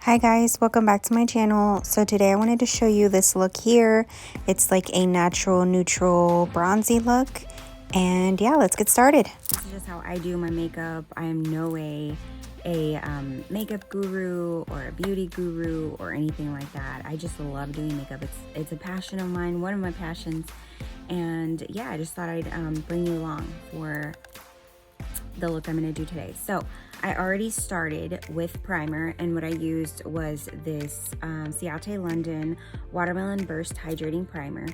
Hi guys, welcome back to my channel. So today I wanted to show you this look here. It's like a natural neutral bronzy look, and yeah, let's get started. This is just how I do my makeup. I am no way a makeup guru or a beauty guru or anything like that. I just love doing makeup. It's a passion of mine, one of my passions, and yeah, I just thought I'd bring you along for the look I'm going to do today. So I already started with primer, and what I used was this Ciate London Watermelon Burst Hydrating Primer.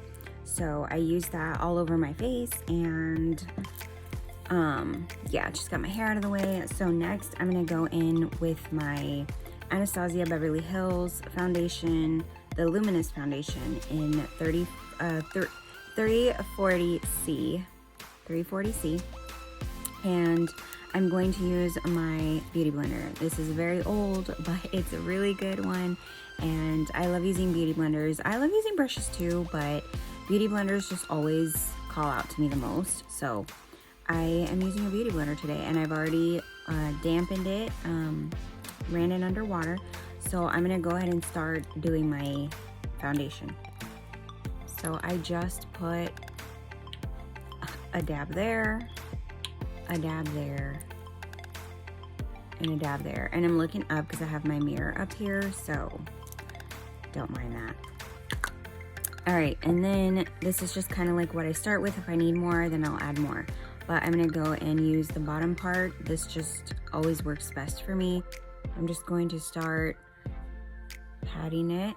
So I used that all over my face, and yeah, just got my hair out of the way. So next I'm going to go in with my Anastasia Beverly Hills foundation, the Luminous foundation in 340C. And I'm going to use my beauty blender. This is very old, but it's a really good one, and I love using beauty blenders. I love using brushes too, but beauty blenders just always call out to me the most. So I am using a beauty blender today, and I've already dampened it, ran it under water. So I'm gonna go ahead and start doing my foundation. So I just put a dab there, a dab there, and a dab there. And I'm looking up because I have my mirror up here, so don't mind that. All right, and then this is just kind of like what I start with. If I need more, then I'll add more. But I'm gonna go and use the bottom part. This just always works best for me. I'm just going to start patting it.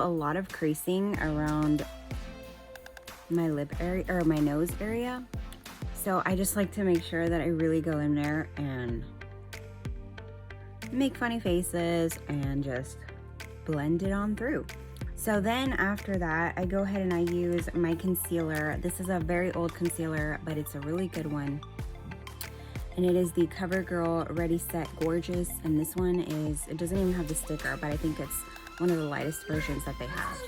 A lot of creasing around my lip area or my nose area, so I just like to make sure that I really go in there and make funny faces and just blend it on through. So then after that, I go ahead and I use my concealer. This is a very old concealer, but it's a really good one, and it is the CoverGirl Ready Set Gorgeous. And this one is, it doesn't even have the sticker, but I think it's one of the lightest versions that they have.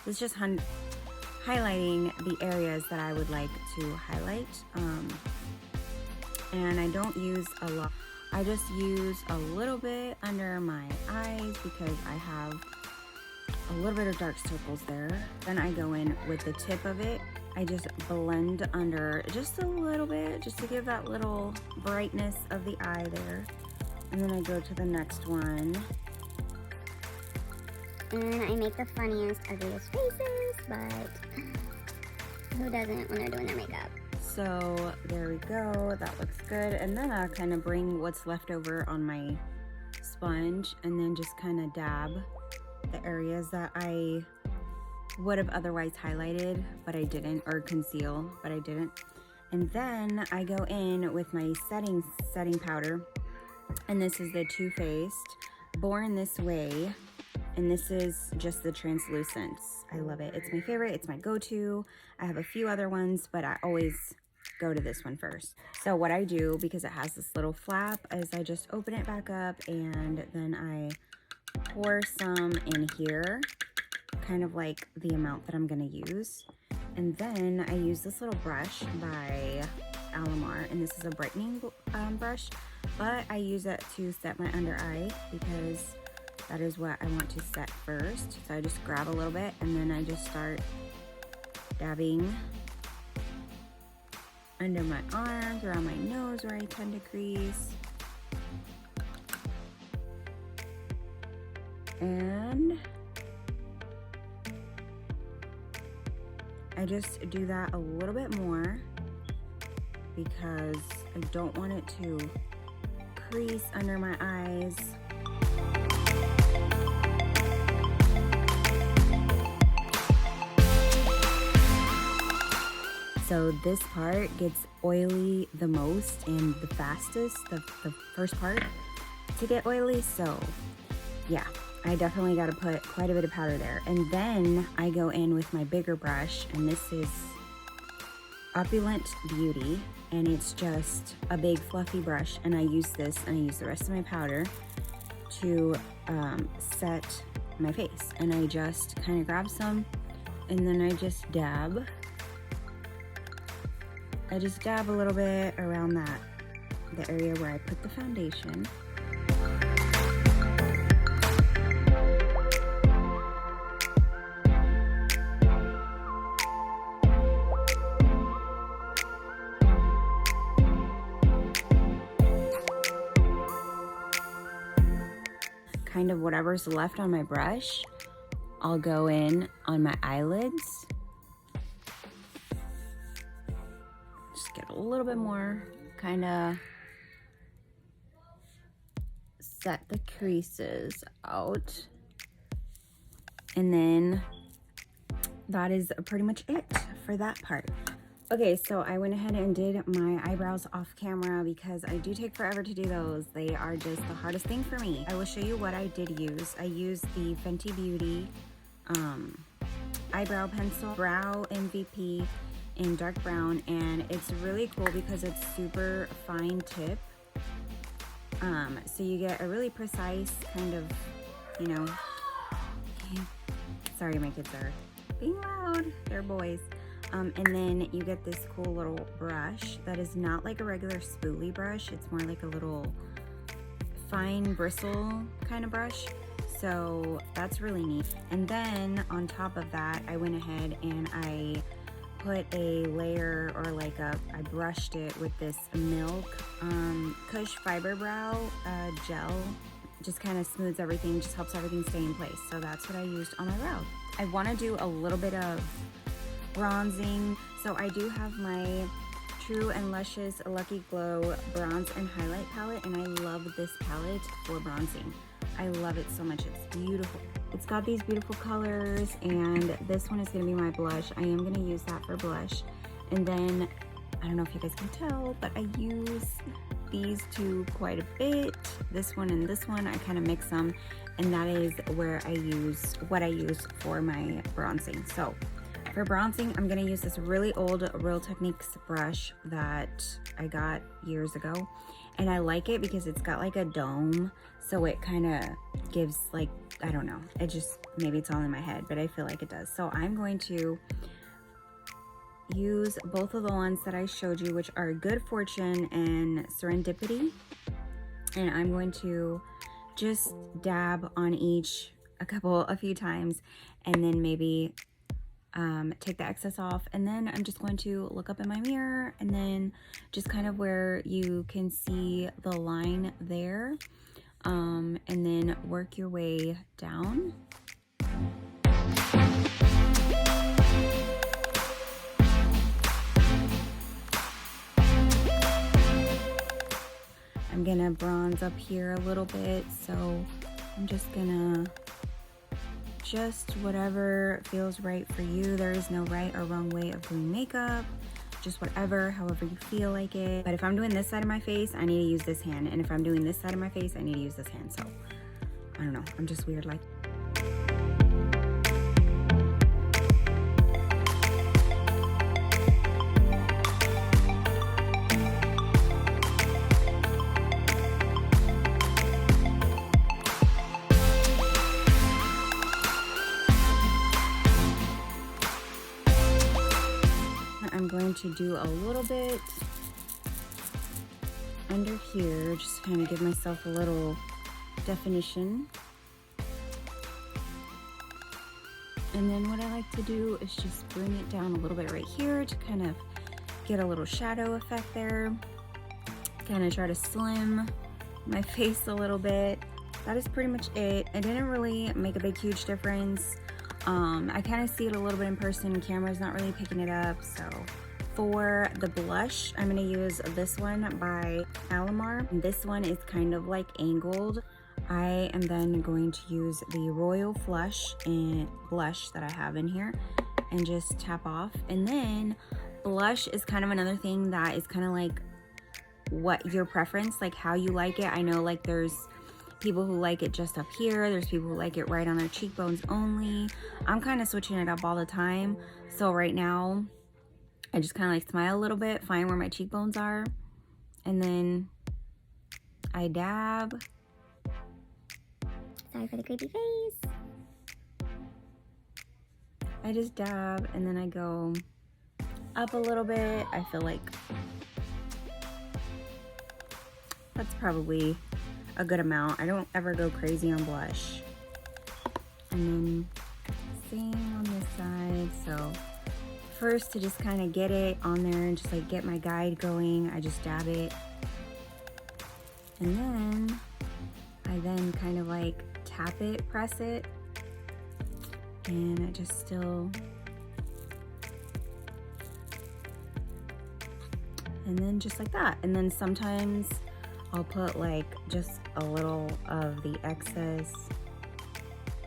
It's just highlighting the areas that I would like to highlight. And I don't use a lot. I just use a little bit under my eyes because I have a little bit of dark circles there. Then I go in with the tip of it. I just blend under just a little bit, just to give that little brightness of the eye there. And then I go to the next one. And I make the funniest, ugliest faces, but who doesn't when they're doing their makeup? So there we go, that looks good. And then I kind of bring what's left over on my sponge and then just kind of dab the areas that I would have otherwise highlighted, but I didn't, or conceal, but I didn't. And then I go in with my setting powder, and this is the Too Faced Born This Way. And this is just the translucent. I love it. It's my favorite. It's my go-to. I have a few other ones, but I always go to this one first. So what I do, because it has this little flap, is I just open it back up, and then I pour some in here, kind of like the amount that I'm gonna use. And then I use this little brush by Alamar, and this is a brightening brush, but I use it to set my under eye because that is what I want to set first. So I just grab a little bit, and then I just start dabbing under my arms, around my nose where I tend to crease. And I just do that a little bit more. because I don't want it to crease under my eyes. So this part gets oily the most and the fastest, the first part to get oily. So yeah, I definitely got to put quite a bit of powder there. And then I go in with my bigger brush, and this is Opulent Beauty, and it's just a big fluffy brush, and I use this and I use the rest of my powder to set my face. And I just kind of grab some and then I just dab. I just dab a little bit around the area where I put the foundation. Kind of whatever's left on my brush, I'll go in on my eyelids. Just get a little bit more, kind of set the creases out. And then that is pretty much it for that part. Okay, so I went ahead and did my eyebrows off camera because I do take forever to do those. They are just the hardest thing for me. I will show you what I did use. I used the Fenty Beauty eyebrow pencil, Brow MVP in dark brown, and it's really cool because it's super fine tip. So you get a really precise kind of, you know, sorry my kids are being loud, they're boys. And then you get this cool little brush that is not like a regular spoolie brush. It's more like a little fine bristle kind of brush. So that's really neat. And then on top of that, I went ahead and I put a layer, or like I brushed it with this Milk Kush Fiber Brow gel. Just kind of smooths everything, just helps everything stay in place. So that's what I used on my brow. I want to do a little bit of bronzing, so I do have my True and Luscious Lucky Glow bronze and highlight palette, and I love this palette for bronzing. I love it so much. It's beautiful. It's got these beautiful colors, and this one is going to be my blush. I am going to use that for blush. And then I don't know if you guys can tell, but I use these two quite a bit, this one and this one. I kind of mix them, and that is where I use what I use for my bronzing. So for bronzing, I'm going to use this really old Real Techniques brush that I got years ago. And I like it because it's got like a dome. So it kind of gives like, I don't know. It just, maybe it's all in my head, but I feel like it does. So I'm going to use both of the ones that I showed you, which are Good Fortune and Serendipity. And I'm going to just dab on each a few times, and then maybe take the excess off. And then I'm just going to look up in my mirror, and then just kind of where you can see the line there, and then work your way down. I'm gonna bronze up here a little bit, so I'm just gonna whatever feels right for you. There is no right or wrong way of doing makeup, just whatever, however you feel like it. But if I'm doing this side of my face, I need to use this hand, and if I'm doing this side of my face, I need to use this hand. So I don't know, I'm just weird like. I'm going to do a little bit under here, just kind of give myself a little definition. And then what I like to do is just bring it down a little bit right here to kind of get a little shadow effect there. Kind of try to slim my face a little bit. That is pretty much it. It didn't really make a big, huge difference. I kind of see it a little bit in person. Camera's not really picking it up, so For the blush, I'm gonna use this one by Alamar. This one is kind of like angled. I am then going to use the Royal Flush and blush that I have in here and just tap off. And then blush is kind of another thing that is kind of like what your preference, like how you like it. I know like there's people who like it just up here, there's people who like it right on their cheekbones only. I'm kind of switching it up all the time. So right now I just kind of like smile a little bit, find where my cheekbones are, and then I dab. Sorry for the creepy face. I just dab and then I go up a little bit. I feel like that's probably a good amount. I don't ever go crazy on blush. And then same on this side. So first, to just kind of get it on there and just like get my guide going, I just dab it. And then I then kind of like tap it, press it, and I just still, and then just like that. And then sometimes I'll put like just a little of the excess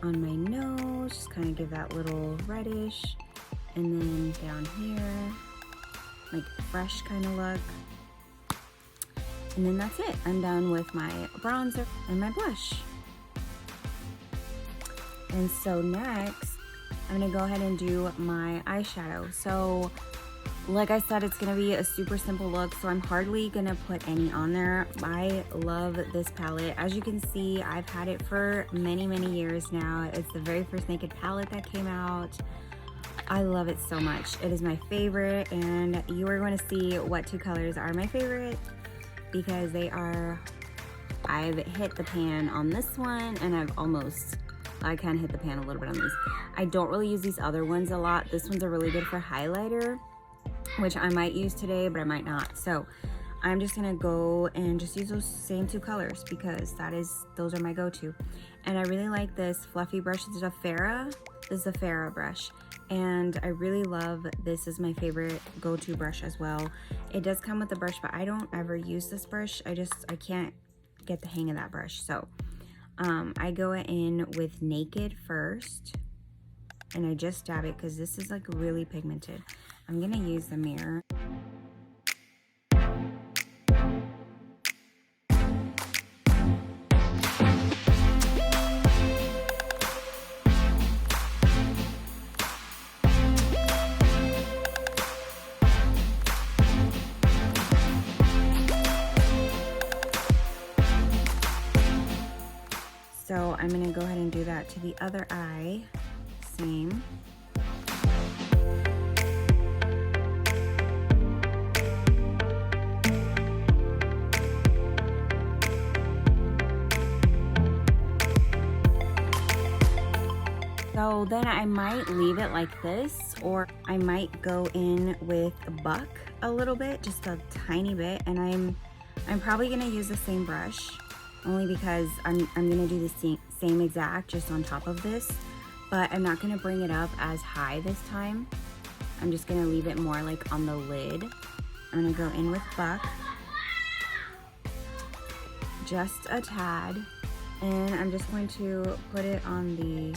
on my nose, just kind of give that little reddish, and then down here, like fresh kind of look. And then that's it. I'm done with my bronzer and my blush. And so next, I'm gonna go ahead and do my eyeshadow. So like I said, it's gonna be a super simple look, so I'm hardly gonna put any on there. I love this palette. As you can see, I've had it for many, many years now. It's the very first Naked palette that came out. I love it so much. It is my favorite, and you are going to see what two colors are my favorite, because they are, I've hit the pan on this one, and I kind of hit the pan a little bit on these. I don't really use these other ones a lot. This one's a really good for highlighter, which I might use today, but I might not. So I'm just gonna go and just use those same two colors because those are my go-to. And I really like this fluffy brush. This is a Farrah brush. And I really love this. Is my favorite go-to brush as well. It does come with a brush, but I don't ever use this brush. I can't get the hang of that brush. So I go in with Naked first, and I just dab it because this is like really pigmented. I'm gonna use the mirror. So I'm gonna go ahead and do that to the other eye, same. So then I might leave it like this, or I might go in with Buck a little bit, just a tiny bit, and I'm probably gonna use the same brush, only because I'm gonna do the same exact just on top of this, but I'm not gonna bring it up as high this time. I'm just gonna leave it more like on the lid. I'm gonna go in with Buck, just a tad, and I'm just going to put it on the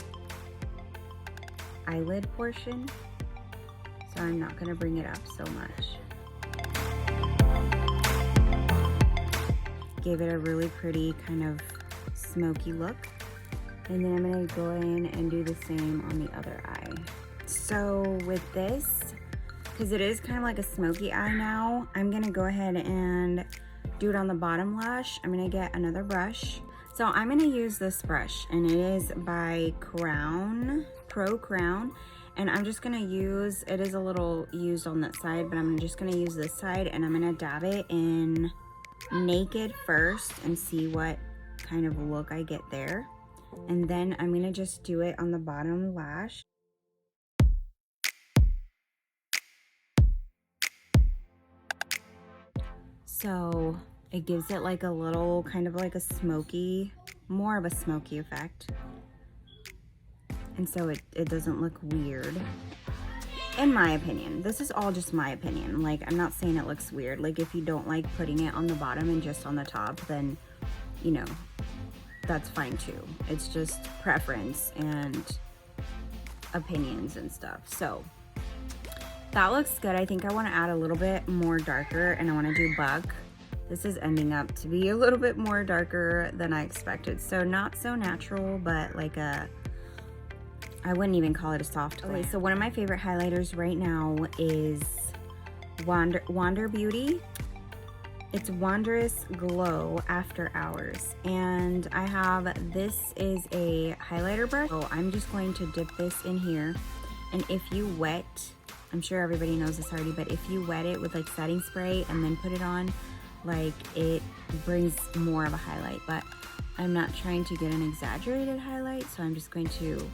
eyelid portion, so I'm not gonna bring it up so much. Give it a really pretty kind of smoky look. And then I'm gonna go in and do the same on the other eye. So with this, because it is kind of like a smoky eye now, I'm gonna go ahead and do it on the bottom lash. I'm gonna get another brush. So I'm gonna use this brush, and it is by Pro Crown. And I'm just gonna use, it is a little used on that side, but I'm just gonna use this side, and I'm gonna dab it in Naked first and see what kind of look I get there. And then I'm gonna just do it on the bottom lash. So it gives it like a little kind of like a smoky, more of a smoky effect. And so it doesn't look weird. in my opinion. This is all just my opinion. Like, I'm not saying it looks weird. Like, if you don't like putting it on the bottom and just on the top, then, you know, that's fine too. It's just preference and opinions and stuff. So that looks good. I think I want to add a little bit more darker, and I want to do buck. This is ending up to be a little bit more darker than I expected. So not so natural, but like a, I wouldn't even call it a soft glam. Okay, so one of my favorite highlighters right now is Wander Beauty. It's Wondrous Glow After Hours. And I have, this is a highlighter brush. So I'm just going to dip this in here. And if you wet, I'm sure everybody knows this already, but if you wet it with like setting spray and then put it on, like it brings more of a highlight. But I'm not trying to get an exaggerated highlight, so I'm just going to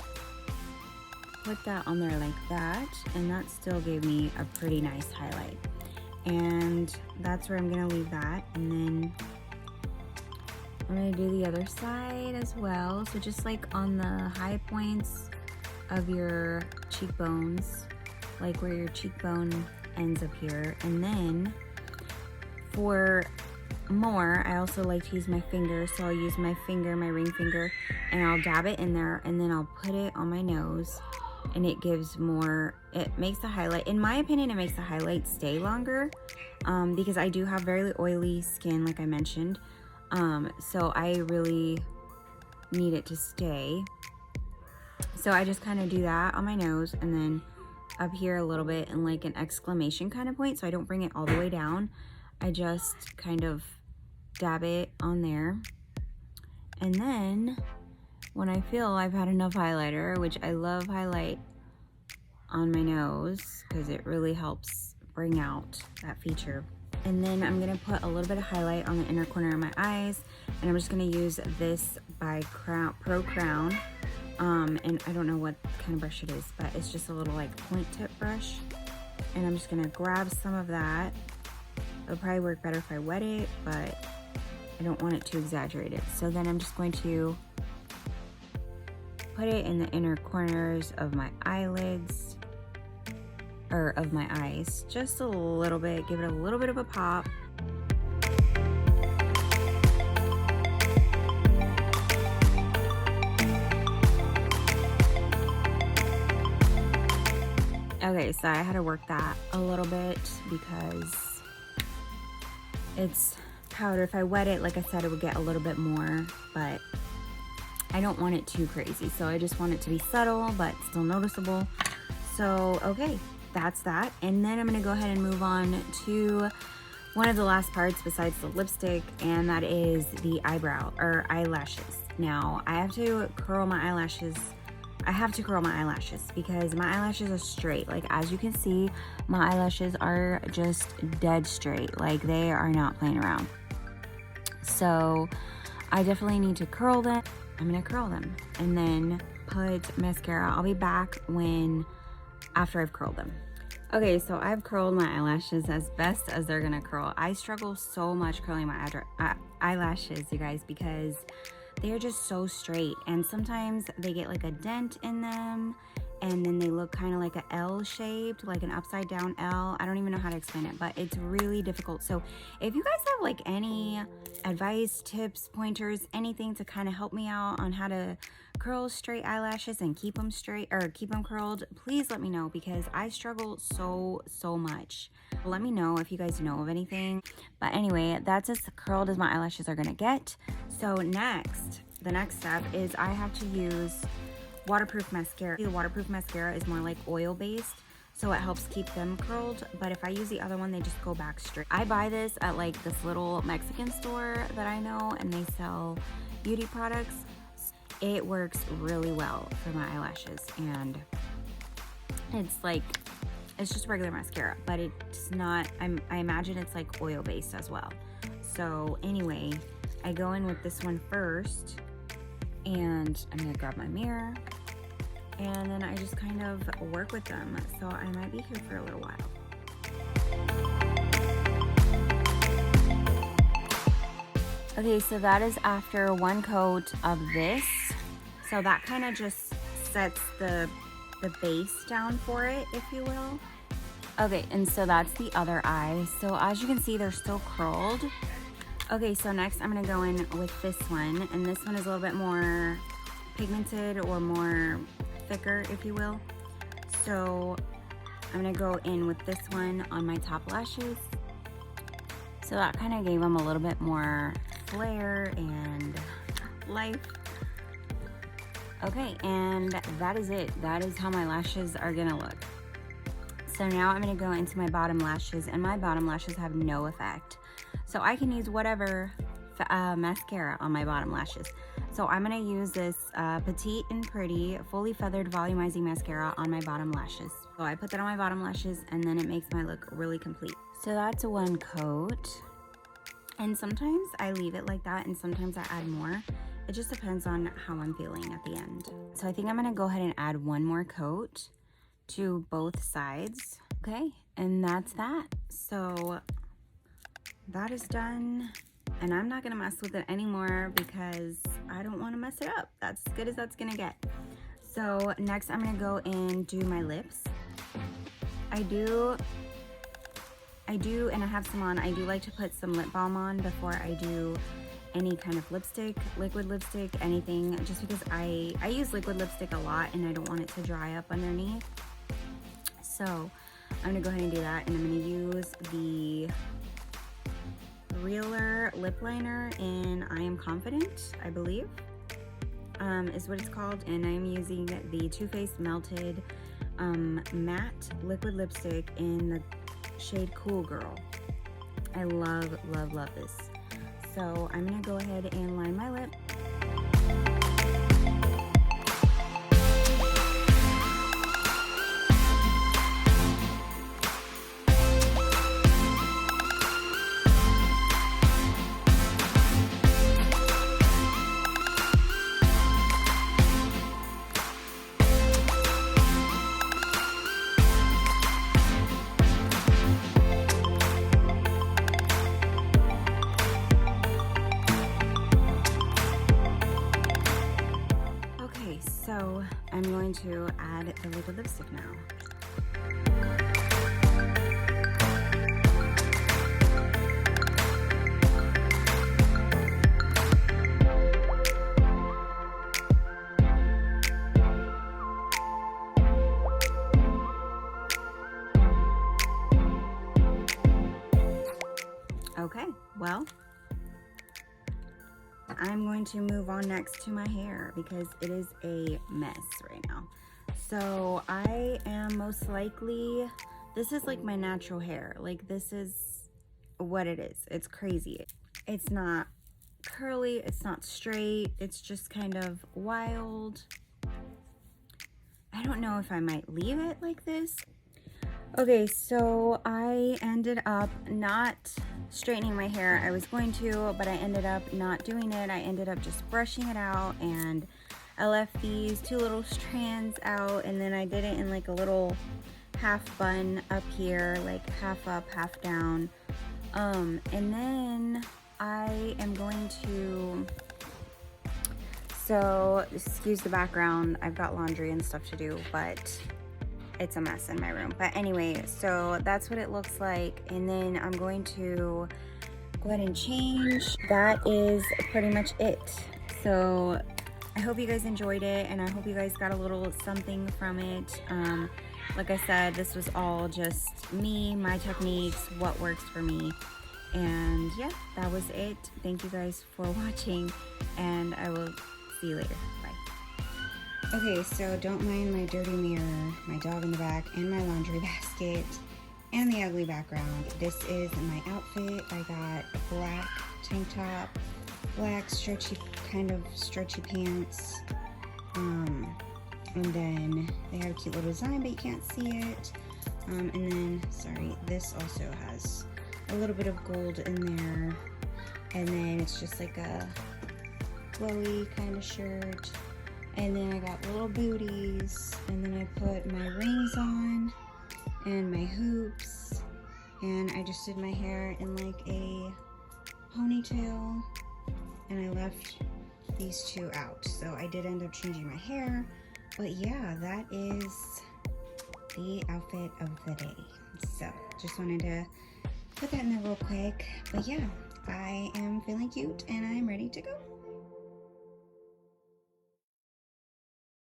put that on there like that, and that still gave me a pretty nice highlight. And that's where I'm gonna leave that, and then I'm gonna do the other side as well. So just like on the high points of your cheekbones, like where your cheekbone ends up here. And then for more, I also like to use my finger, so I'll use my finger, my ring finger, and I'll dab it in there, and then I'll put it on my nose, and it gives more, it makes the highlight, in my opinion, it makes the highlight stay longer, because I do have very oily skin, like I mentioned, so I really need it to stay. So I just kind of do that on my nose, and then up here a little bit in like an exclamation kind of point, so I don't bring it all the way down. I just kind of dab it on there, and then when I feel I've had enough highlighter, which I love highlight on my nose because it really helps bring out that feature. And then I'm gonna put a little bit of highlight on the inner corner of my eyes, and I'm just gonna use this by Pro Crown. And I don't know what kind of brush it is, but it's just a little like point tip brush. And I'm just gonna grab some of that. It'll probably work better if I wet it, but I don't want it too exaggerated. So then I'm just going to put it in the inner corners of my eyelids, or of my eyes, just a little bit, give it a little bit of a pop. Okay, so I had to work that a little bit because it's powder. If I wet it, like I said, it would get a little bit more, but I don't want it too crazy. So I just want it to be subtle, but still noticeable. So, okay, that's that. And then I'm gonna go ahead and move on to one of the last parts besides the lipstick, and that is the eyebrow or eyelashes. Now, I have to curl my eyelashes. I have to curl my eyelashes because my eyelashes are straight. Like, as you can see, my eyelashes are just dead straight. Like, they are not playing around. So I definitely need to curl them. I'm gonna curl them and then put mascara. I'll be back after I've curled them. Okay, so I've curled my eyelashes as best as they're gonna curl. I struggle so much curling my eyelashes, you guys, because they are just so straight, and sometimes they get like a dent in them, and then they look kind of like a L shaped, like an upside down L. I don't even know how to explain it, but it's really difficult. So if you guys have like any advice, tips, pointers, anything to kind of help me out on how to curl straight eyelashes and keep them straight or keep them curled, please let me know, because I struggle so much. Let me know if you guys know of anything. But anyway, that's as curled as my eyelashes are gonna get. So the next step is I have to use waterproof mascara. The waterproof mascara is more like oil based, so it helps keep them curled, but if I use the other one, they just go back straight. I buy this at like this little Mexican store that I know, and they sell beauty products. It works really well for my eyelashes, and it's just regular mascara, but it's not, I imagine it's like oil based as well. So anyway, I go in with this one first, and I'm gonna grab my mirror, and then I just kind of work with them. So I might be here for a little while. Okay, so that is after one coat of this. So that kind of just sets the the base down for it, if you will. Okay, and so that's the other eye. So as you can see, they're still curled. Okay, so next I'm gonna go in with this one, and this one is a little bit more pigmented or more thicker, if you will. So I'm gonna go in with this one on my top lashes. So that kind of gave them a little bit more flair and life. Okay, and that is it. That is how my lashes are gonna look. So now I'm gonna go into my bottom lashes, and my bottom lashes have no effect. So I can use whatever mascara on my bottom lashes. So I'm gonna use this Petite and Pretty Fully Feathered Volumizing Mascara on my bottom lashes. So I put that on my bottom lashes, and then it makes my look really complete. So that's one coat. And sometimes I leave it like that, and sometimes I add more. It just depends on how I'm feeling at the end. So I think I'm gonna go ahead and add one more coat to both sides. Okay, and that's that. So that is done, and I'm not gonna mess with it anymore because I don't wanna mess it up. That's as good as that's gonna get. So next I'm gonna go and do my lips. I do, and I have some on. I do like to put some lip balm on before I do any kind of lipstick, liquid lipstick, anything, just because I use liquid lipstick a lot and I don't want it to dry up underneath. So I'm gonna go ahead and do that, and I'm gonna use the Realer lip liner in I Am Confident, I believe, is what it's called, and I'm using the Too Faced Melted matte liquid lipstick in the shade Cool Girl. I love, love, love this. So I'm gonna go ahead and line my lip. So I'm going to add the liquid lipstick now. Okay, well, I'm going to move on next to my hair because it is a mess right now. So I am most likely, this is like my natural hair. Like, this is what it is. It's crazy. It's not curly, it's not straight, it's just kind of wild. I don't know if I might leave it like this. Okay, so I ended up not straightening my hair. I was going to, but I ended up not doing it. I ended up just brushing it out, and I left these two little strands out, and then I did it in like a little half bun up here, like half up, half down. And then I am going to, so excuse the background, I've got laundry and stuff to do, but it's a mess in my room. But anyway, so that's what it looks like. And then I'm going to go ahead and change. That is pretty much it. So I hope you guys enjoyed it, and I hope you guys got a little something from it. Like I said, this was all just me, my techniques, what works for me. And yeah, that was it. Thank you guys for watching, and I will see you later. Okay, so don't mind my dirty mirror, my dog in the back, and my laundry basket, and the ugly background. This is my outfit. I got a black tank top, black stretchy, kind of stretchy pants, and then they have a cute little design, but you can't see it. And then, sorry, this also has a little bit of gold in there, and then it's just like a flowy kind of shirt. And then I got little booties, and then I put my rings on and my hoops, and I just did my hair in like a ponytail, and I left these two out. So I did end up changing my hair, But yeah, that is the outfit of the day. So just wanted to put that in there real quick. But yeah, I am feeling cute and I'm ready to go.